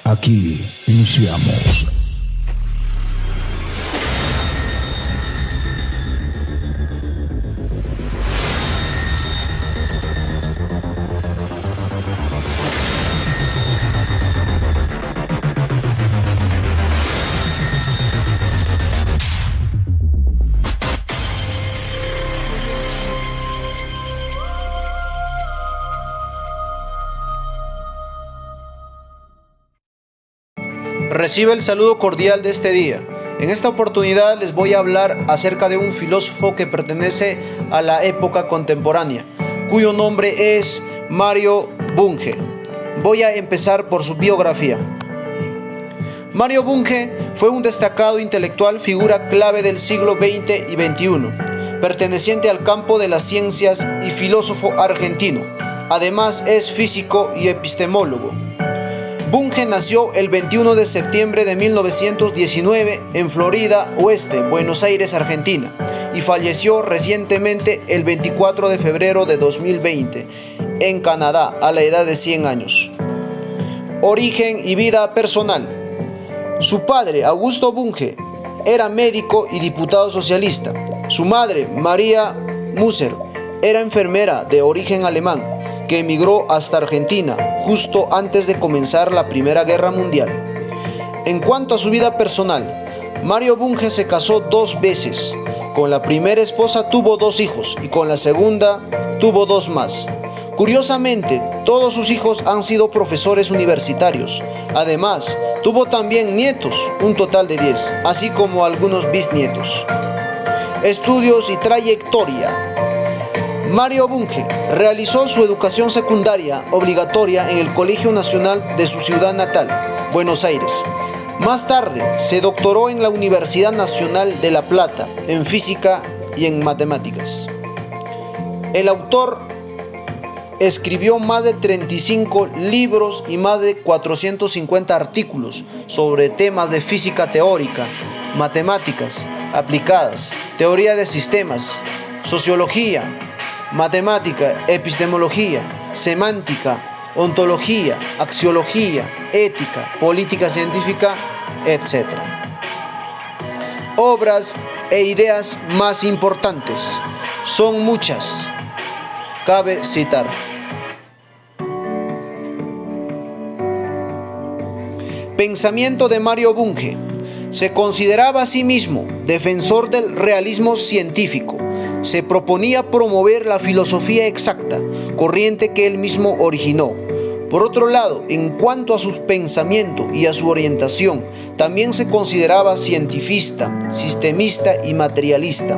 Aquí iniciamos. Recibe el saludo cordial de este día. En esta oportunidad les voy a hablar acerca de un filósofo que pertenece a la época contemporánea, cuyo nombre es Mario Bunge. Voy a empezar por su biografía. Mario Bunge fue un destacado intelectual, figura clave del siglo XX y XXI, perteneciente al campo de las ciencias y filósofo argentino. Además es físico y epistemólogo. Bunge nació el 21 de septiembre de 1919 en Florida Oeste, Buenos Aires, Argentina, y falleció recientemente el 24 de febrero de 2020 en Canadá a la edad de 100 años. Origen y vida personal. Su padre, Augusto Bunge, era médico y diputado socialista. Su madre, María Musser, era enfermera de origen alemán, que emigró hasta Argentina justo antes de comenzar la Primera Guerra Mundial. En cuanto a su vida personal, Mario Bunge se casó 2 veces. Con la primera esposa tuvo 2 hijos y con la segunda tuvo 2 más. Curiosamente, todos sus hijos han sido profesores universitarios. Además, tuvo también nietos, un total de 10, así como algunos bisnietos. Estudios y trayectoria. Mario Bunge realizó su educación secundaria obligatoria en el Colegio Nacional de su ciudad natal, Buenos Aires. Más tarde se doctoró en la Universidad Nacional de La Plata en física y en matemáticas. El autor escribió más de 35 libros y más de 450 artículos sobre temas de física teórica, matemáticas aplicadas, teoría de sistemas, sociología, matemática, epistemología, semántica, ontología, axiología, ética, política científica, etc. Obras e ideas más importantes. Son muchas. Cabe citar. Pensamiento de Mario Bunge. Se consideraba a sí mismo defensor del realismo científico. Se proponía promover la filosofía exacta, corriente que él mismo originó. Por otro lado, en cuanto a su pensamiento y a su orientación, también se consideraba cientifista, sistemista y materialista.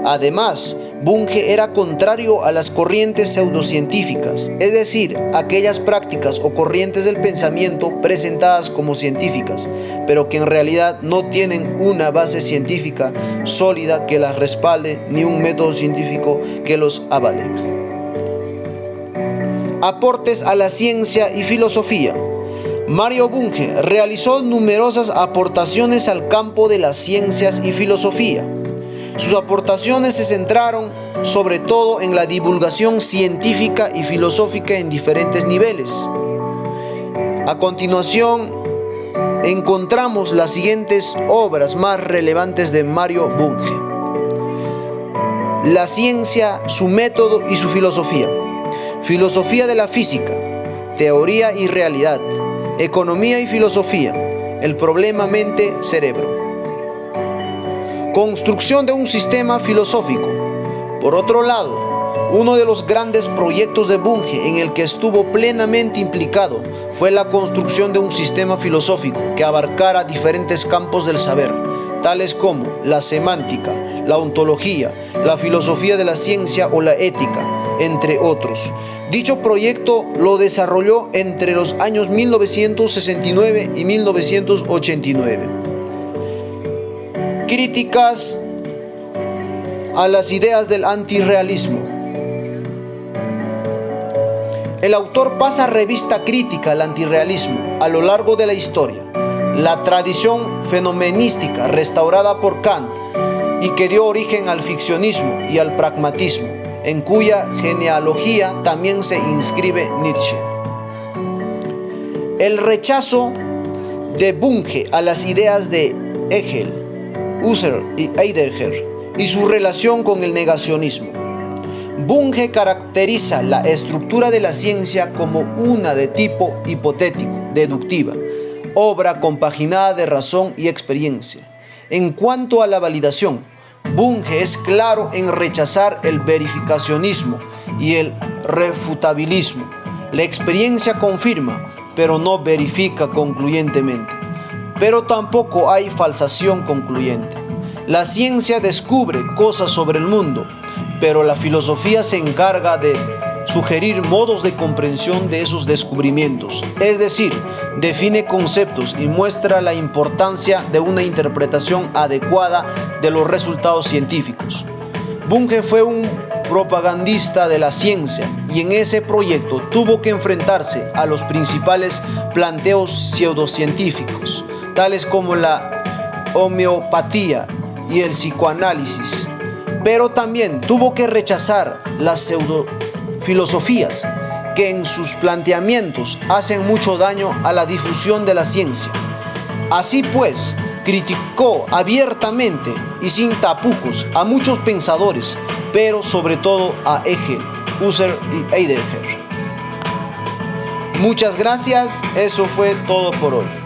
Además, Bunge era contrario a las corrientes pseudocientíficas, es decir, aquellas prácticas o corrientes del pensamiento presentadas como científicas, pero que en realidad no tienen una base científica sólida que las respalde ni un método científico que los avale. Aportes a la ciencia y filosofía. Mario Bunge realizó numerosas aportaciones al campo de las ciencias y filosofía. Sus aportaciones se centraron sobre todo en la divulgación científica y filosófica en diferentes niveles. A continuación, encontramos las siguientes obras más relevantes de Mario Bunge. La ciencia, su método y su filosofía. Filosofía de la física, teoría y realidad, economía y filosofía, el problema mente-cerebro. Construcción de un sistema filosófico. Por otro lado, uno de los grandes proyectos de Bunge en el que estuvo plenamente implicado fue la construcción de un sistema filosófico que abarcara diferentes campos del saber, tales como la semántica, la ontología, la filosofía de la ciencia o la ética, entre otros. Dicho proyecto lo desarrolló entre los años 1969 y 1989. Críticas a las ideas del antirrealismo. El autor pasa revista crítica al antirrealismo a lo largo de la historia, la tradición fenomenística restaurada por Kant y que dio origen al ficcionismo y al pragmatismo, en cuya genealogía también se inscribe Nietzsche. El rechazo de Bunge a las ideas de Hegel, Husserl y Heidegger y su relación con el negacionismo. Bunge caracteriza la estructura de la ciencia como una de tipo hipotético, deductiva, obra compaginada de razón y experiencia. En cuanto a la validación, Bunge es claro en rechazar el verificacionismo y el refutabilismo. La experiencia confirma, pero no verifica concluyentemente. Pero tampoco hay falsación concluyente. La ciencia descubre cosas sobre el mundo, pero la filosofía se encarga de sugerir modos de comprensión de esos descubrimientos, es decir, define conceptos y muestra la importancia de una interpretación adecuada de los resultados científicos. Bunge fue un propagandista de la ciencia y en ese proyecto tuvo que enfrentarse a los principales planteos pseudocientíficos, tales como la homeopatía y el psicoanálisis, pero también tuvo que rechazar las pseudofilosofías que en sus planteamientos hacen mucho daño a la difusión de la ciencia. Así pues, criticó abiertamente y sin tapujos a muchos pensadores, pero sobre todo a Hegel, Husserl y Heidegger. Muchas gracias, eso fue todo por hoy.